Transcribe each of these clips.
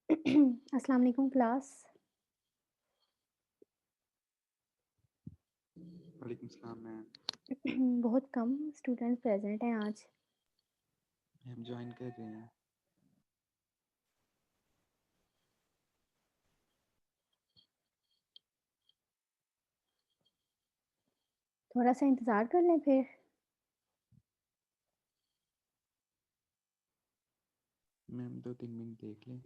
अस्सलाम वालेकुम क्लास। वालेकुम सलाम मैम। बहुत कम स्टूडेंट प्रेजेंट हैं आज। हम ज्वाइन कर रहे हैं। थोड़ा सा इंतज़ार कर लें फिर। मैम 2-3 मिनट देख लें।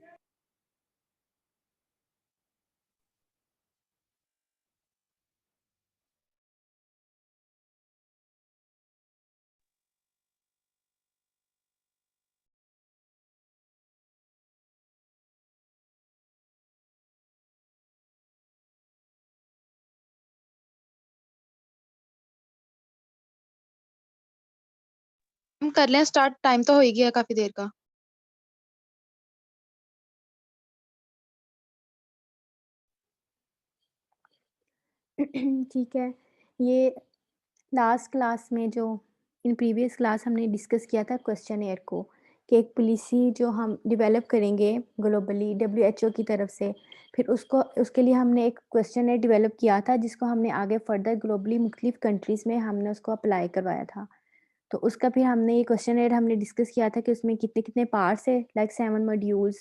हम कर लें स्टार्ट, टाइम तो हो ही गया काफी देर का। ठीक है। ये लास्ट क्लास में जो इन प्रीवियस क्लास हमने डिस्कस किया था क्वेश्चनेयर को, कि एक पॉलिसी जो हम डेवलप करेंगे ग्लोबली डब्ल्यूएचओ की तरफ से, फिर उसको उसके लिए हमने एक क्वेश्चनेयर डेवलप किया था जिसको हमने आगे फर्दर ग्लोबली मुख्तलिफ कंट्रीज़ में हमने उसको अप्लाई करवाया था। तो उसका फिर हमने ये क्वेश्चनेयर हमने डिस्कस किया था कि उसमें कितने-कितने पार्ट्स है, लाइक 7 मॉड्यूल्स,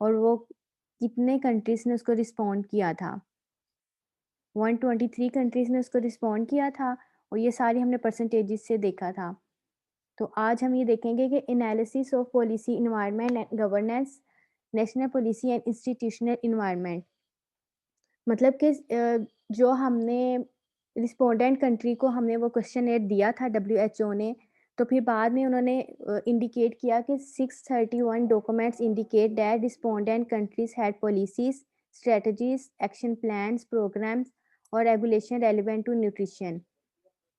और वो कितने कंट्रीज़ ने उसको रिस्पॉन्ड किया था। 123 कंट्रीज़ ने उसको रिस्पॉन्ड किया था और ये सारी हमने परसेंटेजेस से देखा था। तो आज हम ये देखेंगे कि analysis of policy environment and governance, national policy and institutional environment. मतलब कि जो हमने रिस्पोंडेंट कंट्री को हमने वो क्वेश्चनेयर दिया था डब्ल्यूएचओ ने, तो फिर बाद में उन्होंने इंडिकेट किया कि 631 documents indicate that respondent countries had policies, strategies, action plans, programmes और रेगुलेशन रेलिवेंट टू न्यूट्रिशन,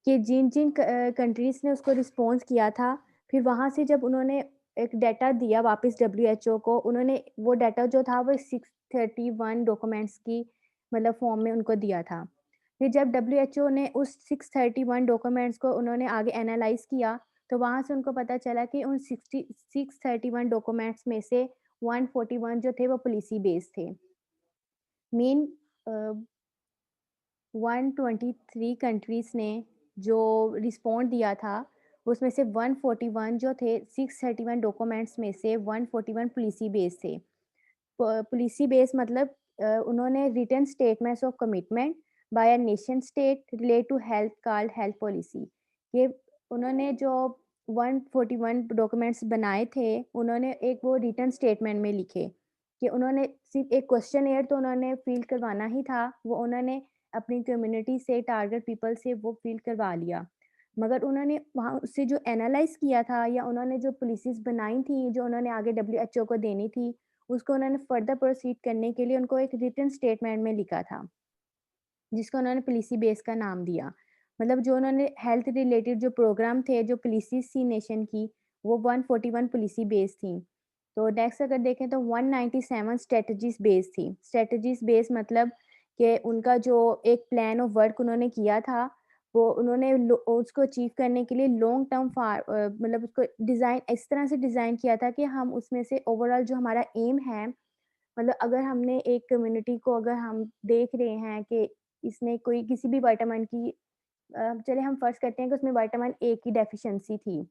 कि जिन-जिन कंट्रीज़ ने उसको रिस्पॉन्स किया था, फिर वहाँ से जब उन्होंने एक डाटा दिया वापस डब्ल्यूएचओ को, उन्होंने वो डाटा जो था वो 631 डॉक्यूमेंट्स की मतलब फॉर्म में उनको दिया था। फिर जब डब्ल्यूएचओ ने उस 631 डॉक्यूमेंट्स को उन्होंने आगे एनालाइज़ किया, तो वहाँ से उनको पता चला कि उन 631 डॉक्यूमेंट्स में से 141 जो थे वो पॉलिसी बेस्ड थे। मेन अ 123 कंट्रीज़ ने जो रिस्पॉन्ड दिया था, उसमें से 141 जो थे, 631 डॉक्यूमेंट्स में से 141 पॉलिसी बेस थे। पॉलिसी बेस मतलब उन्होंने written statements of commitment by a nation state relate to health called health policy. ये उन्होंने जो 141 डॉक्यूमेंट्स बनाए थे, उन्होंने एक वो रिटन स्टेटमेंट में लिखे कि उन्होंने सिर्फ़ एक क्वेश्चनेयर तो उन्होंने फ़िल करवाना ही था, वो उन्होंने अपनी कम्युनिटी से, टारगेट पीपल से वो फ़िल करवा लिया। मगर उन्होंने वहाँ उससे जो एनालाइज़ किया था या उन्होंने जो पॉलिसीज़ बनाई थी, जो उन्होंने आगे डब्ल्यूएचओ को देनी थी, उसको उन्होंने फर्दर प्रोसीड करने के लिए उनको एक रिटन स्टेटमेंट में लिखा था, जिसको उन्होंने पॉलिसी बेस का नाम दिया। मतलब जो उन्होंने हेल्थ रिलेटेड जो प्रोग्राम थे, जो पॉलिसीज़ थी नेशन की, वो 141 पॉलिसी बेस थी। तो नेक्स्ट अगर देखें तो 197 स्ट्रैटेजीज़ बेस थी। स्ट्रैटेजीज़ बेस मतलब कि उनका जो एक प्लान ऑफ वर्क उन्होंने किया था, वो उन्होंने उसको अचीव करने के लिए लॉन्ग टर्म मतलब उसको डिज़ाइन इस तरह से डिज़ाइन किया था कि हम उसमें से ओवरऑल जो हमारा एम है, मतलब अगर हमने एक कम्युनिटी को अगर हम देख रहे हैं कि इसमें कोई किसी भी विटामिन की चलिए हम फर्ज़ करते हैं कि उसमें विटामिन ए की डेफ़िशिएंसी थी।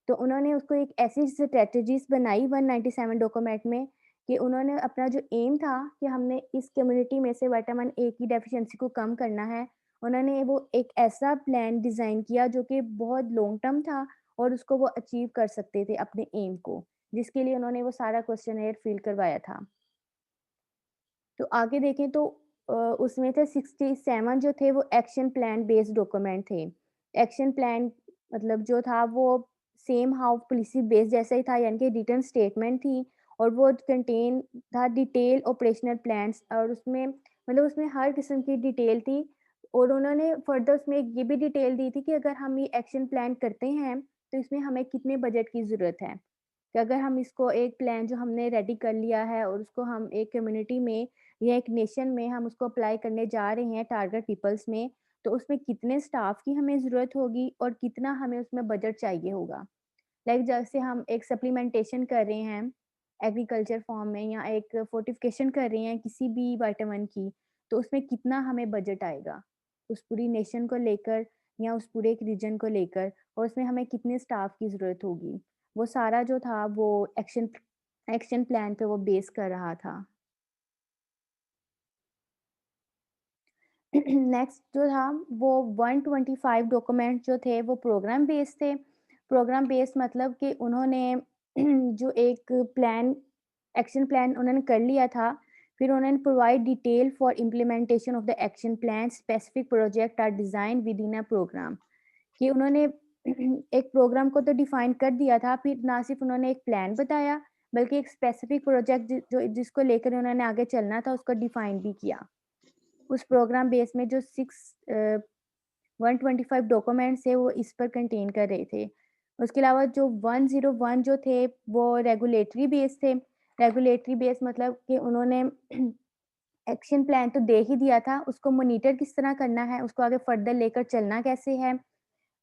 तो उन्होंने उसको एक ऐसी स्ट्रैटेजीज़ बनाई 197 डॉक्यूमेंट में, कि उन्होंने अपना जो एम था कि हमने इस कम्युनिटी में से विटामिन ए की डेफ़िशिएंसी को कम करना है, उन्होंने वो एक ऐसा प्लान डिज़ाइन किया जो कि बहुत लॉन्ग टर्म था और उसको वो अचीव कर सकते थे अपने एम को, जिसके लिए उन्होंने वो सारा क्वेश्चनेयर फ़िल करवाया था। तो आगे देखें तो उसमें थे 67 जो थे वो एक्शन प्लान बेस्ड डॉक्यूमेंट थे। एक्शन प्लान मतलब जो था वो सेम हाउ पॉलिसी बेस्ड जैसा ही था, यानी कि रिटन स्टेटमेंट थी और वो कंटेन था डिटेल ऑपरेशनल प्लान्स, और उसमें मतलब उसमें हर किस्म की डिटेल थी, और उन्होंने फर्दर उसमें ये भी डिटेल दी थी कि अगर हम ये एक्शन प्लान करते हैं, तो इसमें हमें कितने बजट की ज़रूरत है। कि अगर हम इसको एक प्लान जो हमने रेडी कर लिया है और उसको हम एक कम्युनिटी में या एक नेशन में हम उसको अप्लाई करने जा रहे हैं टारगेट पीपल्स में, तो उसमें कितने स्टाफ की हमें ज़रूरत होगी और कितना हमें उसमें बजट चाहिए होगा। लाइक जैसे हम एक सप्लीमेंटेशन कर रहे हैं, एग्रीकल्चर फॉर्म में या एक फोर्टिफिकेशन कर रहे हैं किसी भी विटामिन की, तो उसमें कितना हमें बजट आएगा? उस पूरी नेशन को लेकर या उस पूरे एक रीजन को लेकर, और उसमें हमें कितने स्टाफ की ज़रूरत होगी? वो सारा जो था वो एक्शन एक्शन प्लान पे वो बेस कर रहा था। नेक्स्ट जो था वो 125 डॉक्यूमेंट जो थे वो प्रोग्राम बेस्ड थे। प्रोग्राम बेस्ड मतलब कि उन्होंने जो एक प्लान एक्शन प्लान उन्होंने कर लिया था, फिर उन्होंने provide detail for implementation of the action plan, specific project are design within a programme. कि उन्होंने एक प्रोग्राम को तो डिफाइन कर दिया था, फिर ना सिर्फ उन्होंने एक प्लान बताया, बल्कि एक स्पेसिफिक प्रोजेक्ट जिसको लेकर उन्होंने आगे चलना था उसको डिफाइन भी किया। उस प्रोग्राम बेस में जो 125 डॉक्यूमेंट्स है वो इस पर कंटेन कर रहे थे। उसके अलावा जो 101 जो थे वो रेगुलेटरी बेस थे। रेगुलेटरी बेस मतलब कि उन्होंने एक्शन प्लान तो दे ही दिया था, उसको मॉनिटर किस तरह करना है, उसको आगे फर्दर लेकर चलना कैसे है।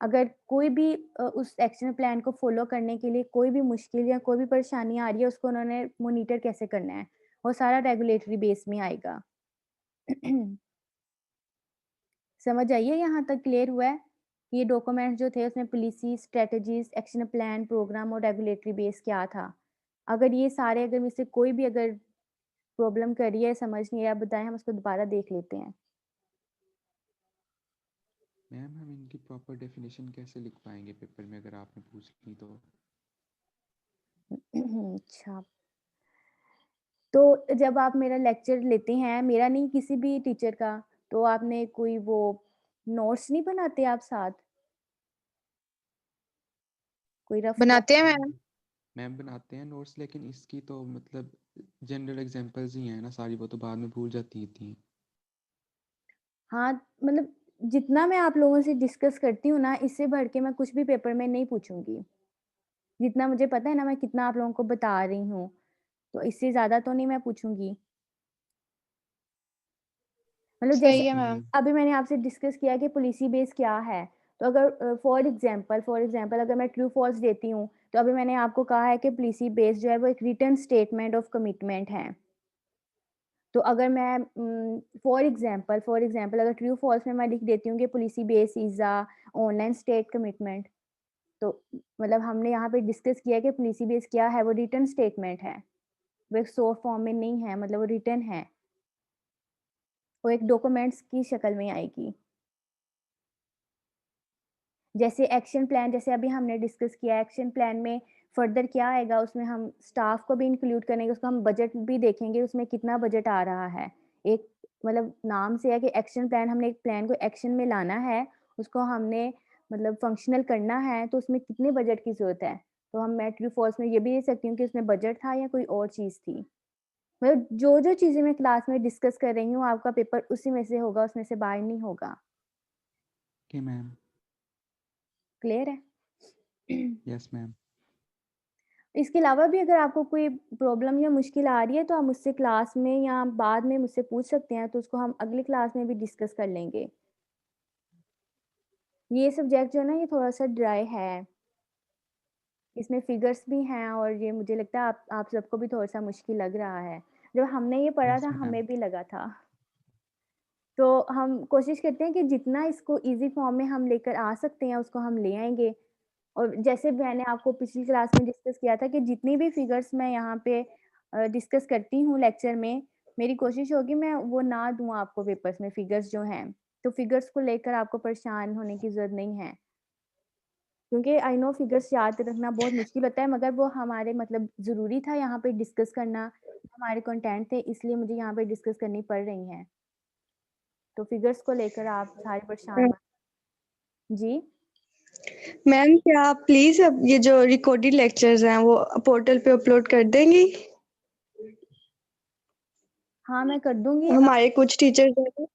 अगर कोई भी उस एक्शन प्लान को फ़ॉलो करने के लिए कोई भी मुश्किल या कोई भी परेशानी आ रही है, उसको उन्होंने मॉनिटर कैसे करना है, वो सारा रेगुलेटरी बेस में आएगा। समझ आई है यहाँ तक क्लियर हुआ है? ये डॉक्यूमेंट्स जो थे उसमें policy, strategies, action plan, programme और रेगुलेटरी बेस क्या था? अगर ये सारे अगर में से कोई भी अगर प्रॉब्लम कर रही है, समझ नहीं है, आप बताएँ हम उसको दोबारा देख लेते हैं। मैम हम इनकी प्रॉपर डेफिनेशन कैसे लिख पाएंगे पेपर में अगर आपने पूछ ली तो? अच्छा। तो जब आप मेरा लेक्चर लेते हैं, मेरा नहीं किसी भी टीचर का, तो आपने कोई वो नोट्स नहीं बनाते आप साथ? कोई रफ बनाते हैं कॉपी? मैम। मैम बनाते हैं नोट्स, लेकिन इसकी तो मतलब जनरल एग्जांपल्स ही हैं ना सारी, वो तो बाद में भूल जाती थी। हाँ, मतलब जितना मैं आप लोगों से डिस्कस करती हूँ ना, इससे बढ़ के मैं कुछ भी पेपर में नहीं पूछूँगी। जितना मुझे पता है ना, मैं कितना आप लोगों को बता रही हूँ, तो इससे ज़्यादा तो नहीं मैं पूछूँगी। मतलब जैसे सही है ओके मैम। मैम। अभी मैंने आपसे डिस्कस किया कि पॉलिसी बेस क्या है, तो अगर फॉर एग्ज़ाम्पल अगर मैं ट्रू फॉल्स देती हूँ, तो अभी मैंने आपको कहा है कि पॉलिसी बेस जो है वो एक रिटन स्टेटमेंट ऑफ कमिटमेंट है। तो अगर मैं फॉर एग्ज़ाम्पल अगर ट्रू फॉल्स में मैं लिख देती हूँ कि policy base is a online state commitment, तो मतलब हमने यहाँ पे डिस्कस किया कि पॉलिसी बेस क्या है, वो रिटन स्टेटमेंट है। वो एक सॉफ्ट फॉर्म में नहीं है, मतलब वो रिटन है। वो एक डॉक्यूमेंट्स की शक्ल में आएगी। जैसे एक्शन प्लान जैसे अभी हमने डिस्कस किया, एक्शन प्लान में फर्दर क्या आएगा, उसमें हम स्टाफ को भी इंक्लूड करेंगे, उसका हम बजट भी देखेंगे, उसमें कितना बजट आ रहा है। एक मतलब नाम से है कि एक्शन प्लान, हमने एक प्लान को एक्शन में लाना है, उसको हमने मतलब फंक्शनल करना है, तो उसमें कितने बजट की ज़रूरत है। तो हम मैं ट्रू फॉल्स में ये भी दे सकती हूँ कि उसमें बजट था या कोई और चीज़ थी। मतलब जो-जो चीज़ें मैं क्लास में डिस्कस कर रही हूँ, आपका पेपर उसी में से होगा, उसमें से बाहर नहीं होगा। मैम। क्लियर है? Yes ma'am. इसके अलावा भी अगर आपको कोई प्रॉब्लम या मुश्किल आ रही है, तो आप मुझसे क्लास में या बाद में मुझसे पूछ सकते हैं, तो उसको हम अगली क्लास में भी डिस्कस कर लेंगे। ये सब्जेक्ट जो है ना, ये थोड़ा-सा ड्राई है। इसमें फिगर्स भी हैं और ये मुझे लगता है आप सबको भी थोड़ा-सा मुश्किल लग रहा है। जब हमने ये पढ़ा यस था, मैम। हमें भी लगा था। तो हम कोशिश करते हैं कि जितना इसको ईज़ी फॉर्म में हम लेकर आ सकते हैं, उसको हम ले आएँगे। और जैसे मैंने आपको पिछली क्लास में डिस्कस किया था कि जितनी भी फिगर्स मैं यहाँ पे डिस्कस करती हूँ लेक्चर में, मेरी कोशिश होगी मैं वो ना दूँ आपको पेपर्स में फिगर्स जो हैं। तो फिगर्स को लेकर आपको परेशान होने की ज़रूरत नहीं है। क्योंकि आई नो फिगर्स याद रखना बहुत मुश्किल होता है, मगर वो हमारे मतलब ज़रूरी था यहाँ पे डिस्कस करना, हमारे कंटेंट थे, इसलिए मुझे यहाँ पे डिस्कस करनी पड़ रही हैं। तो फिगर्स को लेकर आप सारे परेशान मत। जी? मैम क्या आप प्लीज अब ये जो रिकॉर्डेड लेक्चर्स हैं वो पोर्टल पे अपलोड कर देंगी? हाँ, मैं कर दूँगी। हमारे कुछ टीचर्स हैं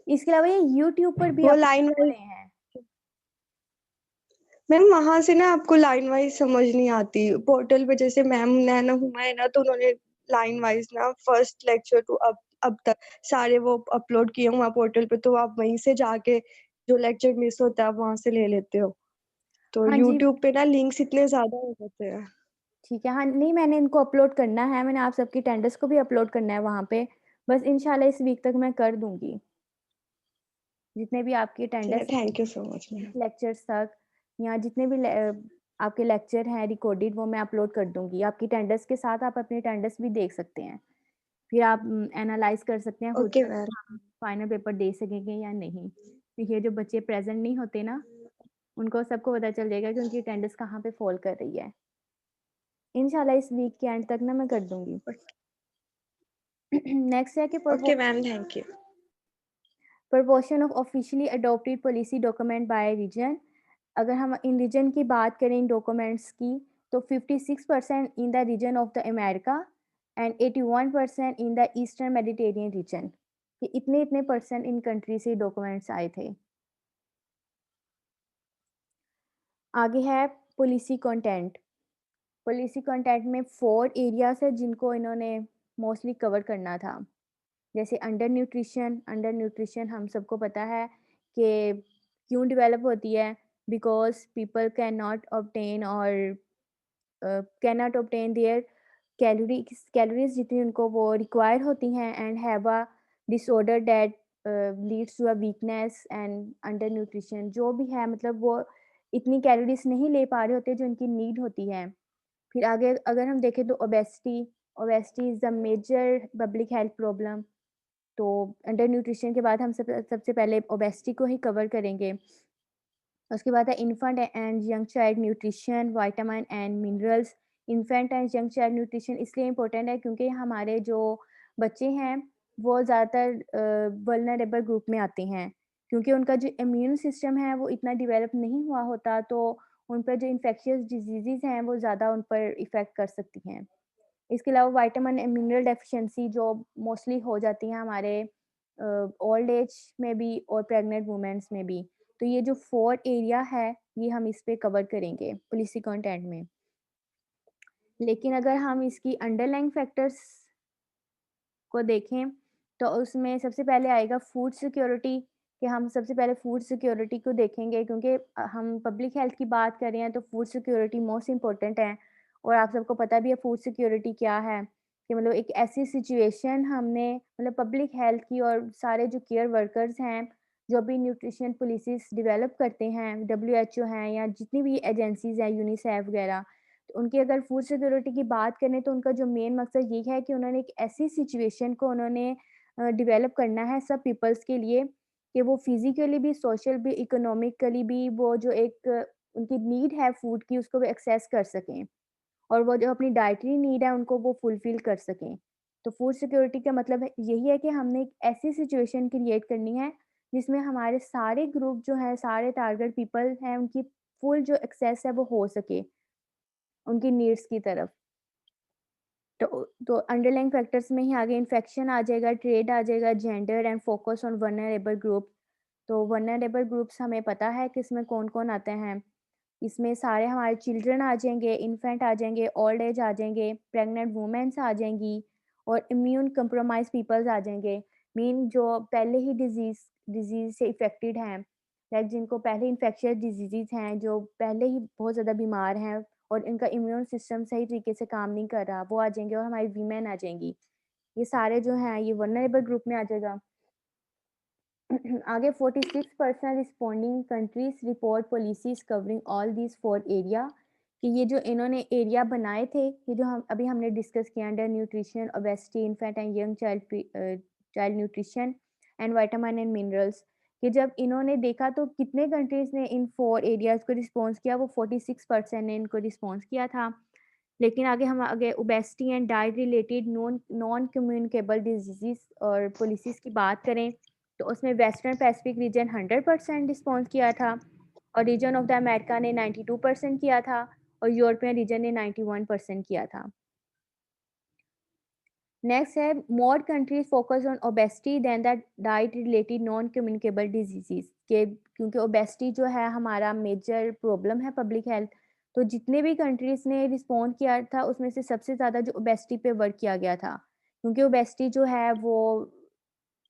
इसके अलावा ये यूट्यूब पर भी वो अपलोड लाइन हो वाइज। रहे हैं। मैम वहां से ना आपको लाइन वाइज समझ नहीं आती। पोर्टल पे जैसे मैम नैना हुआ है ना, तो उन्होंने लाइन वाइज ना फर्स्ट लेक्चर टू अब तक सारे वो अपलोड किए हुआ पोर्टल पे, तो आप वहीं से जाके जो लेक्चर मिस होता है आप वहां से ले लेते हो। तो हाँ जी। यूट्यूब पे ना लिंक्स इतने ज्यादा हो जाते हैं। ठीक है, हाँ, नहीं मैंने इनको अपलोड करना है, मैंने आप सबकी अटेंडेंस को भी अपलोड करना है वहाँ पे, बस इंशाल्लाह इस वीक तक मैं कर दूँगी। जितने भी आपकी ठीक है, attendance thank you so much ma'am. Lectures तक या जितने भी आपके लेक्चर हैं रिकॉर्डेड वो मैं अपलोड कर दूँगी। आपकी अटेंडेंस के साथ आप अपनी अटेंडेंस भी देख सकते हैं। फिर आप एनालाइज़ कर सकते हैं खुद ओके से मैम। कि हम फाइनल पेपर दे सकेंगे या नहीं। देखिए जो बच्चे प्रेज़ेंट नहीं होते ना, उनको सबको पता चल जाएगा कि उनकी अटेंडेंस कहाँ पे फ़ॉल कर रही है। इंशाल्लाह इस वीक के एंड तक ना मैं कर दूँगी। नेक्स्ट है कि okay ma'am, thank you. Proportion of officially adopted policy document by region. अगर हम इन रीजन की बात करें इन डॉक्यूमेंट्स की, तो 56% in the region of the America and 81% in the Eastern Mediterranean region. कि इतने इतने परसेंट इन कंट्री से डॉक्यूमेंट्स आए थे। आगे है पॉलिसी कंटेंट। पॉलिसी कंटेंट में 4 एरियाज है जिनको इन्होंने मोस्टली कवर करना था। जैसे अंडर न्यूट्रिशन हम सबको पता है कि क्यों डेवलप होती है, because people can not obtain their calories जितनी उनको वो रिक्वायर होती हैं and have a disorder that leads to a weakness and undernutrition जो भी है, मतलब वो इतनी कैलोरीज नहीं ले पा रहे होते जो उनकी नीड होती है। फिर आगे अगर हम देखें तो obesity, obesity is the major public health problem. तो अंडर न्यूट्रिशन के बाद हम सबसे पहले ओबेसिटी को ही कवर करेंगे। उसके बाद है infant and young child nutrition, vitamin and minerals. Infant and young child nutrition इसलिए इम्पोर्टेंट है क्योंकि हमारे जो बच्चे हैं वो ज़्यादातर वल्नरेबल ग्रुप में आते हैं, क्योंकि उनका जो इम्यून सिस्टम है वो इतना डेवलप नहीं हुआ होता, तो उन पर जो इन्फेक्शियस डिजीज़ हैं वो ज़्यादा उन पर इफ़ेक्ट कर सकती हैं। इसके अलावा विटामिन एंड मिनरल डेफिशिएंसी जो मोस्टली हो जाती है हमारे ओल्ड एज में भी और प्रेग्नेंट वुमेन्स में भी। तो ये जो 4 एरिया है, ये हम इस पे कवर करेंगे पॉलिसी कंटेंट में। लेकिन अगर हम इसकी अंडरलाइंग फैक्टर्स को देखें, तो उसमें सबसे पहले आएगा फूड सिक्योरिटी, कि हम सबसे पहले फूड सिक्योरिटी को देखेंगे क्योंकि हम पब्लिक हेल्थ की बात कर रहे हैं तो फूड सिक्योरिटी मोस्ट इम्पोर्टेंट है। और आप सबको पता भी है फूड सिक्योरिटी क्या है, कि मतलब एक ऐसी सिचुएशन हमने मतलब पब्लिक हेल्थ की और सारे जो केयर वर्कर्स हैं, जो भी न्यूट्रिशन पॉलिसीज़ डेवलप करते हैं, डब्ल्यूएचओ हैं या जितनी भी एजेंसीज़ हैं, यूनिसेफ वगैरह, तो उनकी अगर फूड सिक्योरिटी की बात करें तो उनका जो मेन मकसद ये है कि उन्होंने एक ऐसी सिचुएशन को उन्होंने डेवलप करना है सब पीपल्स के लिए, कि वो फिज़िकली भी, सोशल भी, इकोनॉमिकली भी वो जो एक उनकी नीड है फूड की उसको वो एक्सेस कर सकें और वो जो अपनी डाइटरी नीड है उनको वो फुलफ़िल कर सकें। तो फूड सिक्योरिटी का मतलब यही है कि हमने एक ऐसी सिचुएशन क्रिएट करनी है जिसमें हमारे सारे ग्रुप जो हैं, सारे टारगेट पीपल हैं, उनकी फुल जो एक्सेस है वो हो सके, उनकी नीड्स की तरफ। तो अंडरलाइंग फैक्टर्स में ही आगे इन्फेक्शन आ जाएगा, ट्रेड आ जाएगा, gender and focus on vulnerable group. तो वल्नरेबल ग्रुप्स हमें पता है कि इसमें कौन-कौन आते हैं। इसमें सारे हमारे चिल्ड्रन आ जाएँगे, इन्फेंट आ जाएँगे, ओल्ड एज आ जाएँगे, प्रेग्नेंट वुमेन्स आ जाएँगी और इम्यून कंप्रोमाइज़ पीपल्स आ जाएँगे। मीन जो पहले ही डिज़ीज़ से इफ़ेक्टेड हैं, लाइक जिनको पहले इन्फेक्शियस डिज़ीज़ेज़ हैं, जो पहले ही बहुत ज़्यादा बीमार हैं और इनका इम्यून सिस्टम सही तरीके से काम नहीं कर रहा, वो आ जाएँगे और हमारी वीमेन आ जाएँगी। ये सारे जो हैं, ये वल्नरेबल ग्रुप में आ जाएगा। आगे 46% responding countries report policies covering all these 4 area, कि ये जो इन्होंने एरिया बनाए थे, ये जो हम अभी हमने डिस्कस किया, under nutrition, obesity, infant and young child nutrition and vitamin and minerals, कि जब इन्होंने देखा तो कितने कंट्रीज ने इन 4 एरियाज को रिस्पॉन्स किया, वो 46% ने इनको रिस्पॉन्स किया था। लेकिन आगे हम आगे obesity and diet related non non communicable disease और पॉलिसीज़ की बात करें, तो उसमें वेस्टर्न पैसिफिक रीजन 100% रिस्पॉन्स किया था और रीजन ऑफ द अमेरिका ने 92% किया था और यूरोपियन रीजन ने 91% किया था। नेक्स्ट है more countries focus on obesity then the diet related non communicable diseases, के क्योंकि ओबेसिटी जो है हमारा मेजर प्रॉब्लम है पब्लिक हेल्थ, तो जितने भी कंट्रीज़ ने रिस्पॉन्ड किया था उसमें से सबसे ज़्यादा जो ओबेसिटी पे वर्क किया गया था, क्योंकि ओबेसिटी जो है वो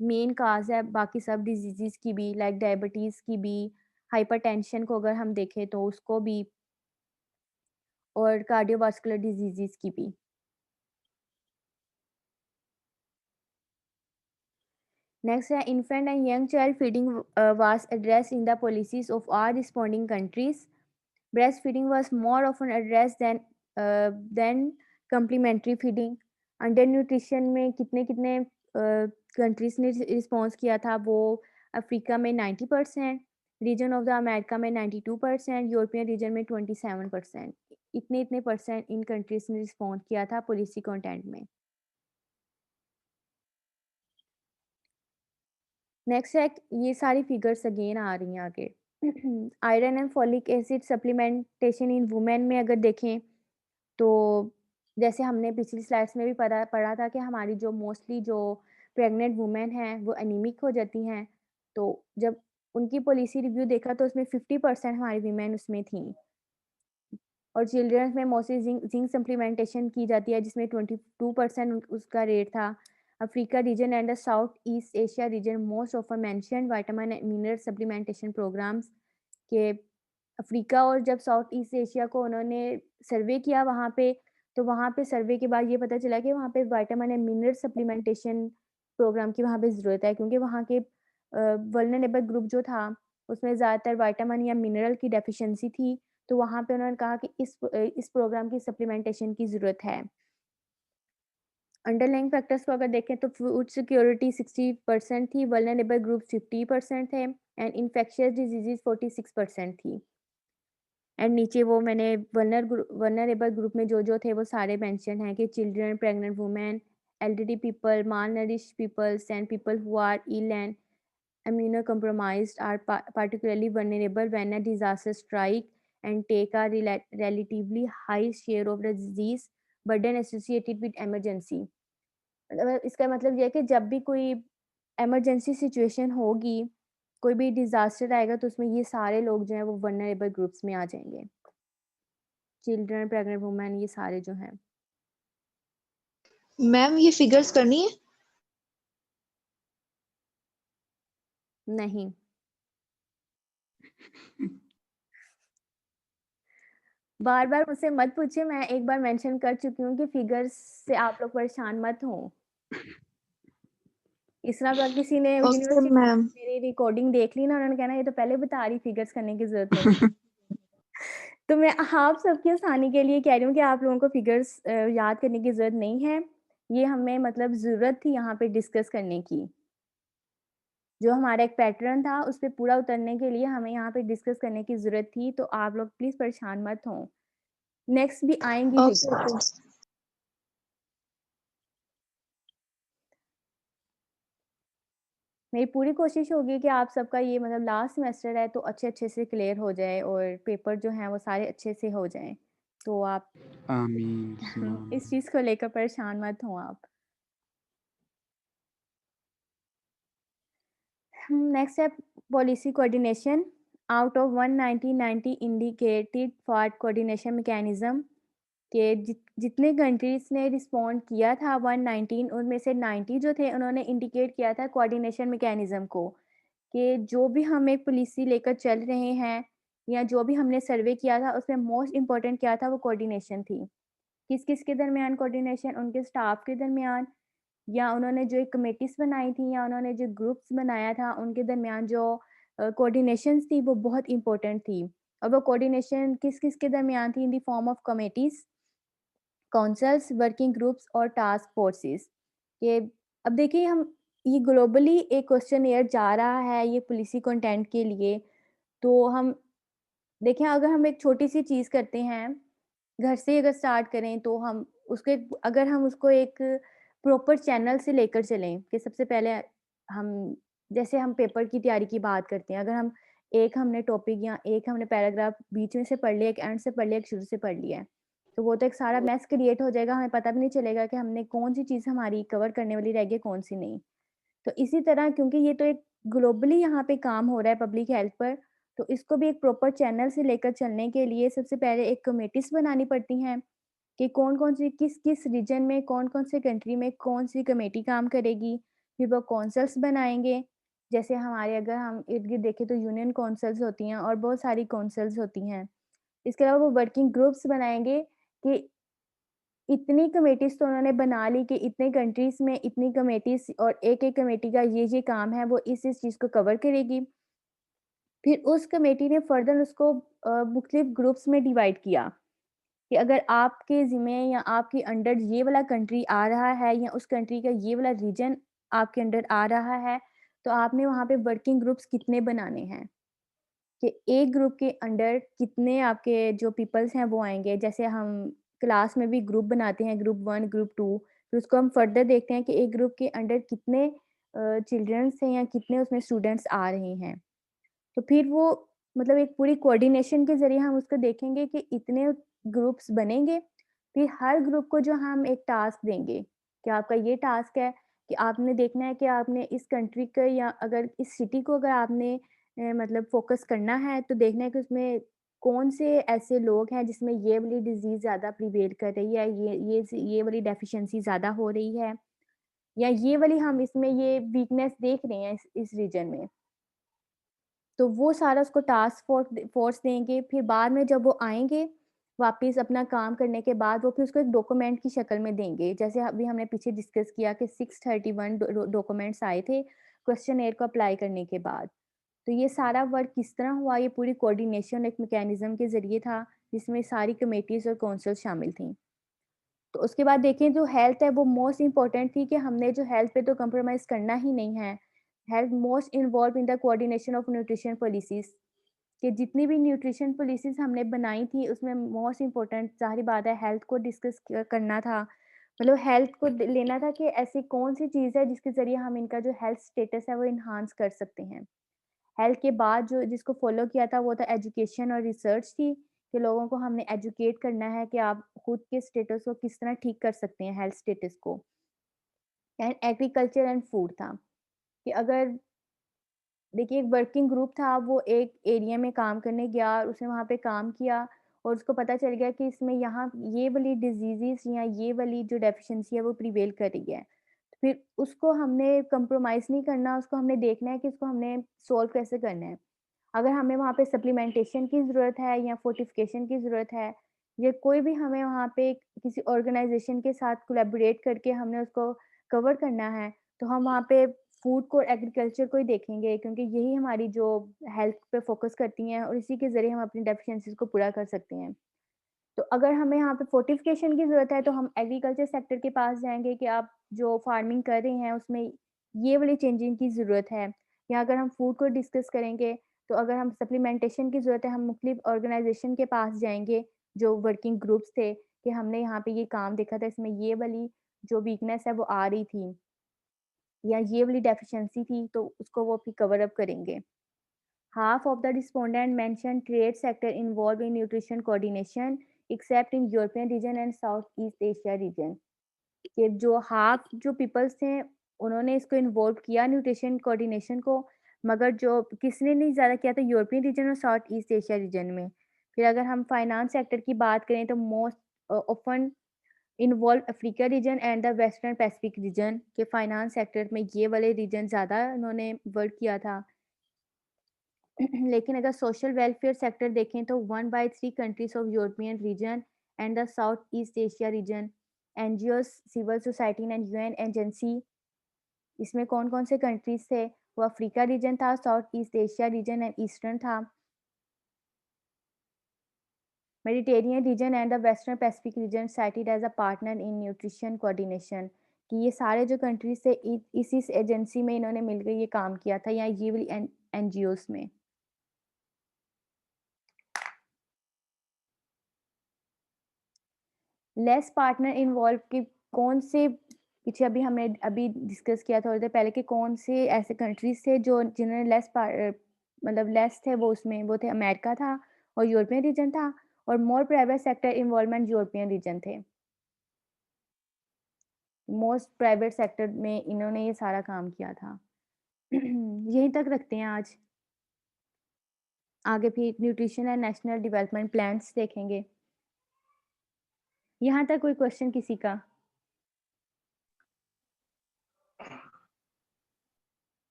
मेन काज़ है बाकी सब डिजीज़ेज़ की भी, लाइक डायबिटीज़ की भी, हाइपरटेंशन को अगर हम देखें तो उसको भी, और कार्डियोवास्कुलर डिजीज़ेज़ की भी। नेक्स्ट है infant and young child feeding was addressed in the policies of all responding countries. Breast feeding was more often addressed than complementary feeding. Undernutrition में कितने कितने कंट्रीज ने रिस्पॉन्स किया था, वो अफ्रीका में 90%, रीजन ऑफ द अमेरिका में 92%, European region में 27%। इतने इतने परसेंट इन कंट्रीज ने रिस्पॉन्ड किया था पॉलिसी कंटेंट में। नेक्स्ट है, ये सारी फिगर्स अगेन आ रही हैं आगे। Iron and folic acid supplementation in women में अगर देखें तो जैसे हमने पिछली स्लाइड्स में भी पढ़ा था कि हमारी जो मोस्टली जो प्रेग्नेंट वुमेन हैं वो एनीमिक हो जाती हैं। तो जब उनकी पॉलिसी रिव्यू देखा तो उसमें 50% हमारी वीमेन उसमें थी। और चिल्ड्रंस में मोस्टली जिंक सप्लीमेंटेशन की जाती है जिसमें 22% उसका रेट था। Africa region and the South East Asia region most often mentioned vitamin and mineral supplementation programmes के। अफ्रीका और जब साउथ ईस्ट एशिया को उन्होंने सर्वे किया वहाँ पे, तो वहाँ पे सर्वे के बाद ये पता चला कि वहाँ पे vitamin and mineral supplementation programme की वहाँ पे ज़रूरत है, क्योंकि वहाँ के वल्नरेबल ग्रुप जो था उसमें ज़्यादातर विटामिन या मिनरल की डेफिशिएंसी थी। तो वहाँ पे उन्होंने कहा कि इस प्रोग्राम की सप्लीमेंटेशन की ज़रूरत है। अंडरलाइंग फैक्टर्स को अगर देखें तो फूड सिक्योरिटी 60% थी, वल्नरेबल ग्रुप 50% थे एंड इन्फेक्शियस डिजीज़ 46% थी। एंड नीचे वो मैंने वल्नरेबल ग्रुप में जो थे वो सारे मेंशन हैं कि children, pregnant women, elderly people, malnourished peoples and people who are ill and immunocompromised are particularly vulnerable when a disaster strike and take a relatively high share of the disease burden associated with emergency। इसका मतलब ये है कि जब भी कोई emergency situation होगी, कोई भी डिजास्टर आएगा तो उसमें ये सारे लोग जो हैं वो वल्नरेबल ग्रुप्स में आ जाएंगे। चिल्ड्रन, प्रेग्नेंट वुमेन, ये सारे जो हैं। मैम ये फिगर्स करनी है? नहीं, बार बार मुझसे मत पूछिए, मैं एक बार मेंशन कर चुकी हूँ कि फिगर्स से आप लोग परेशान मत हो। इस तरह अगर किसी ने ओके यूनिवर्सिटी मैम। मेरी रिकॉर्डिंग देख ली ना, उन्होंने कहना ये तो पहले बता रही, फिगर्स करने की जरूरत नहीं। तो मैं आप सबकी आसानी के लिए कह रही हूँ कि आप लोगों को फिगर्स याद करने की ज़रूरत नहीं है। ये हमें मतलब ज़रूरत थी यहाँ पे डिस्कस करने की। जो हमारा एक पैटर्न था उस पे पूरा उतरने के लिए हमें यहाँ पे डिस्कस करने की ज़रूरत थी, तो आप लोग प्लीज़ परेशान मत हों। नेक्स्ट भी आएँगी ओके फिगर्स। मेरी पूरी कोशिश होगी कि आप सबका ये मतलब लास्ट सेमेस्टर है तो अच्छे-अच्छे से क्लियर हो जाए और पेपर जो हैं वो सारे अच्छे से हो जाएँ। तो आप आमीन सुमा इस चीज़ को लेकर परेशान मत हों आप। नेक्स्ट है policy coordination. Out of 190 indicated for coordination mechanism के जितने कंट्रीज़ ने रिस्पॉन्ड किया था 119 उनमें से 90 जो थे उन्होंने इंडिकेट किया था कोऑर्डिनेशन मैकेनिज्म को, कि जो भी हम एक पॉलिसी लेकर चल रहे हैं या जो भी हमने सर्वे किया था उसमें मोस्ट इम्पोर्टेंट क्या था, वो कोऑर्डिनेशन थी। किस-किस के दरमियान कोऑर्डिनेशन, उनके स्टाफ के दरमियान, या उन्होंने जो एक कमेटीज़ बनाई थी या उन्होंने जो ग्रुप्स बनाया था उनके दरमियान जो कोऑर्डिनेशंस थी वो बहुत इम्पोर्टेंट थी। और वो कोऑर्डिनेशन किस-किस के दरमियान थी, in the form of committees, councils, working groups और टास्क फोर्सेस। ये अब देखिए हम ये ग्लोबली एक क्वेश्चनेयर जा रहा है ये पॉलिसी कंटेंट के लिए, तो हम देखें अगर हम एक छोटी-सी चीज़ करते हैं, घर से अगर स्टार्ट करें तो हम उसको अगर हम उसको एक प्रॉपर चैनल से लेकर चलें कि सबसे पहले हम जैसे हम पेपर की तैयारी की बात करते हैं, अगर हम एक हमने टॉपिक या एक हमने पैराग्राफ बीच में से पढ़ लिया, एक एंड से पढ़ लिया, एक शुरू से पढ़ लिया है, तो वो तो एक सारा मैस क्रिएट हो जाएगा, हमें पता भी नहीं चलेगा कि हमने कौन-सी चीज़ हमारी कवर करने वाली रह गई, कौन-सी नहीं। तो इसी तरह क्योंकि ये तो एक ग्लोबली यहाँ पे काम हो रहा है पब्लिक हेल्थ पर, तो इसको भी एक प्रॉपर चैनल से लेकर चलने के लिए सबसे पहले एक कमिटीज़ बनानी पड़ती हैं कि कौन-कौन सी किस-किस रीजन में, कौन-कौन से कंट्री में कौन-सी कमेटी काम करेगी। फिर वो काउंसिल्स बनाएँगे। जैसे हमारे अगर हम इर्द-गिर्द देखें तो यूनियन काउंसिल्स होती हैं और बहुत सारी काउंसिल्स होती हैं। इसके अलावा वो वर्किंग ग्रुप्स बनाएँगे कि इतनी कमिटीज़ तो उन्होंने बना ली कि इतने कंट्रीज़ में इतनी कमिटीज़ और एक-एक कमेटी का ये काम है, वो इस चीज़ को कवर करेगी। फिर उस कमेटी ने फर्दर उसको मुख्तलिफ ग्रुप्स में डिवाइड किया कि अगर आपके ज़िम्मे या आपके अंडर ये वाला कंट्री आ रहा है या उस कंट्री का ये वाला रीजन आपके अंडर आ रहा है, तो आपने वहाँ पे वर्किंग ग्रुप्स कितने बनाने हैं। कि एक ग्रुप के अंडर कितने आपके जो पीपल्स हैं वो आएँगे। जैसे हम क्लास में भी ग्रुप बनाते हैं, ग्रुप 1, ग्रुप 2 फिर उसको हम फर्दर देखते हैं कि एक ग्रुप के अंडर कितने चिल्ड्रन्स हैं या कितने उसमें स्टूडेंट्स आ रहे हैं। तो फिर वो मतलब एक पूरी कोऑर्डिनेशन के ज़रिए हम उसको देखेंगे कि इतने ग्रुप्स बनेंगे, फिर हर ग्रुप को जो हम एक टास्क देंगे, कि आपका ये टास्क है कि आपने देखना है कि आपने इस कंट्री का या अगर इस सिटी को अगर आपने मतलब फ़ोकस करना है, तो देखना है कि उसमें कौन से ऐसे लोग हैं जिसमें ये वाली डिज़ीज़ ज़्यादा प्रिवेल कर रही है, ये वाली डेफ़िशिएंसी ज़्यादा हो रही है, या ये वाली हम इसमें ये वीकनेस देख रहे हैं इस रीजन में। तो वो सारा उसको टास्क फ़ोर्स देंगे, फिर बाद में जब वो आएँगे, वापस अपना काम करने के बाद वो फिर उसको एक डॉक्यूमेंट की शक्ल में देंगे। जैसे अभी हमने पीछे डिस्कस किया कि 631 डॉक्यूमेंट्स आए थे क्वेश्चनेयर को अप्लाई करने के बाद। तो ये सारा वर्क किस तरह हुआ, ये पूरी कोऑर्डिनेशन एक मैकेनिज़्म के ज़रिए था, जिसमें सारी कमिटीज़ और काउंसिल शामिल थीं। तो उसके बाद देखें जो हेल्थ है वो मोस्ट इम्पोर्टेंट थी कि हमने जो हेल्थ पे तो कंप्रोमाइज़ करना ही नहीं है। Health most involve in the coordination of nutrition policies कि जितनी भी न्यूट्रिशन पॉलिसीज़ हमने बनाई थी उसमें मोस्ट इम्पोर्टेंट ज़ाहिर बात है हेल्थ को डिस्कस करना था। मतलब हेल्थ को लेना था कि ऐसी कौन-सी चीज़ है जिसके ज़रिए हम इनका जो हेल्थ स्टेटस है वो एनहांस कर सकते हैं। हेल्थ के बाद जो जिसको फ़ॉलो किया था वो था एजुकेशन और रिसर्च थी, कि लोगों को हमने एजुकेट करना है कि आप खुद के स्टेटस को किस तरह ठीक कर सकते हैं हेल्थ स्टेटस को। एंड एग्रीकल्चर एंड फूड था, कि अगर देखिए एक वर्किंग ग्रुप था वो एक एरिया में काम करने गया और उसने वहाँ पे काम किया और उसको पता चल गया कि इसमें यहाँ ये वाली डिज़ीज़ेज़ या ये वाली जो डेफ़िशिएंसी है वो प्रिवेल कर रही है। फिर उसको हमने कंप्रोमाइज़ नहीं करना, उसको हमने देखना है कि इसको हमने सॉल्व कैसे करना है। अगर हमें वहाँ पे सप्लीमेंटेशन की ज़रूरत है या फोर्टिफिकेशन की ज़रूरत है, या कोई भी हमें वहाँ पे किसी ऑर्गेनाइज़ेशन के साथ कोलैबोरेट करके हमने उसको कवर करना है, तो हम वहाँ पे फूड को और एग्रीकल्चर को ही देखेंगे क्योंकि यही हमारी जो हेल्थ पे फ़ोकस करती हैं और इसी के ज़रिए हम अपनी डेफिशिएंसीज़ को पूरा कर सकते हैं। तो अगर हमें यहाँ पे फोर्टिफिकेशन की ज़रूरत है, तो हम एग्रीकल्चर सेक्टर के पास जाएँगे कि आप जो फार्मिंग कर रहे हैं, उसमें ये वाली चेंजिंग की ज़रूरत है। या अगर हम फूड को डिस्कस करेंगे, तो अगर हम सप्लीमेंटेशन की ज़रूरत है, हम मुख्तलिफ ऑर्गेनाइज़ेशन के पास जाएँगे, जो वर्किंग ग्रुप्स थे, कि हमने यहाँ पे ये काम देखा था, इसमें ये वाली जो वीकनेस है, वो आ रही थी या ये वाली डेफिशिएंसी थी, तो उसको वो फिर कवर अप करेंगे। Half of the respondent mentioned trade sector involved in nutrition coordination except in European region and Southeast Asia region. कि जो हाफ जो पीपल्स थे उन्होंने इसको इन्वॉल्व किया न्यूट्रिशन कोऑर्डिनेशन को, मगर जो किसने नहीं ज़्यादा किया था यूरोपियन रीजन और साउथ ईस्ट एशिया रीजन में। फिर अगर हम फाइनेंस सेक्टर की बात करें तो most often involve Africa region and the Western Pacific reason के फाइनेंस सेक्टर में ये वाले रीजन ज़्यादा उन्होंने वर्क किया था। लेकिन अगर सोशल वेलफेयर सेक्टर देखें तो 1/3 countries of European region and the South East Asia region, NGOs, civil society and UN agency, इसमें कौन कौन से कंट्रीज थे? वो अफ्रीका रीजन था, South East Asia region and Eastern था, Mediterranean region and the Western Pacific region cited as a partner in nutrition coordination. कि ये सारे जो कंट्रीज थे इसी एजेंसी में इन्होंने मिलकर ये काम किया था या ये वाली एनजीओस में। लेस पार्टनर इन्वॉल्व के कौन से पीछे अभी हमने अभी डिस्कस किया थोड़ी देर पहले कि कौन से ऐसे कंट्रीज थे जो जिन्होंने मतलब लेस थे, वो उसमें वो थे अमेरिका था और यूरोपियन रीजन था, और more private sector involvement European region थे। मोस्ट प्राइवेट सेक्टर में इन्होंने ये सारा काम किया था। यहीं तक रखते हैं आज, आगे फिर nutrition and national development plans देखेंगे। यहाँ तक कोई क्वेश्चन किसी का?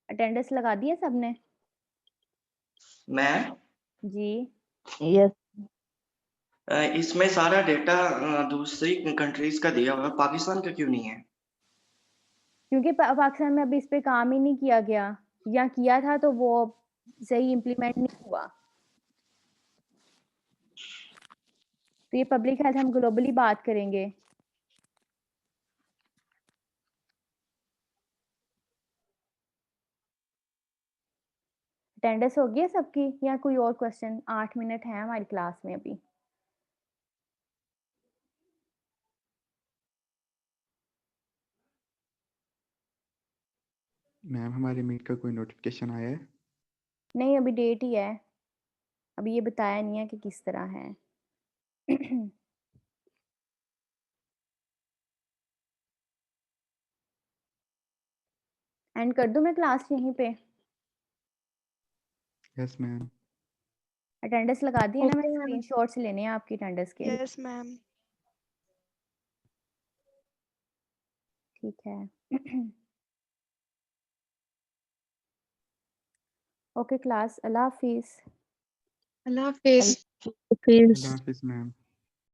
अटेंडेंस लगा दिया सबने? मैं जी। यस इसमें सारा डेटा दूसरी कंट्रीज का दिया हुआ है, पाकिस्तान का क्यों नहीं है? क्योंकि पाकिस्तान में अभी इस पे काम ही नहीं किया गया, या किया था तो वो सही इम्प्लीमेंट नहीं हुआ। तो ये पब्लिक हेल्थ हम ग्लोबली बात करेंगे। अटेंडेंस हो गई है सबकी, या कोई और क्वेश्चन? 8 मिनट है हमारी क्लास में अभी। मैम हमारे मीट का कोई नोटिफिकेशन आया है? नहीं, अभी डेट ही है, अभी ये बताया नहीं है कि किस तरह है। एंड कर दूं मैं क्लास यहीं पे? Yes ma'am. अटेंडेंस लगा दी है ना? मैं Okay, ma'am. स्क्रीनशॉट्स लेने हैं आपकी अटेंडेंस के। Yes, ma'am. ठीक है। ओके क्लास, अल्लाह हाफिज। अल्लाह हाफिज। फिर अल्लाह हाफिज़ मैम।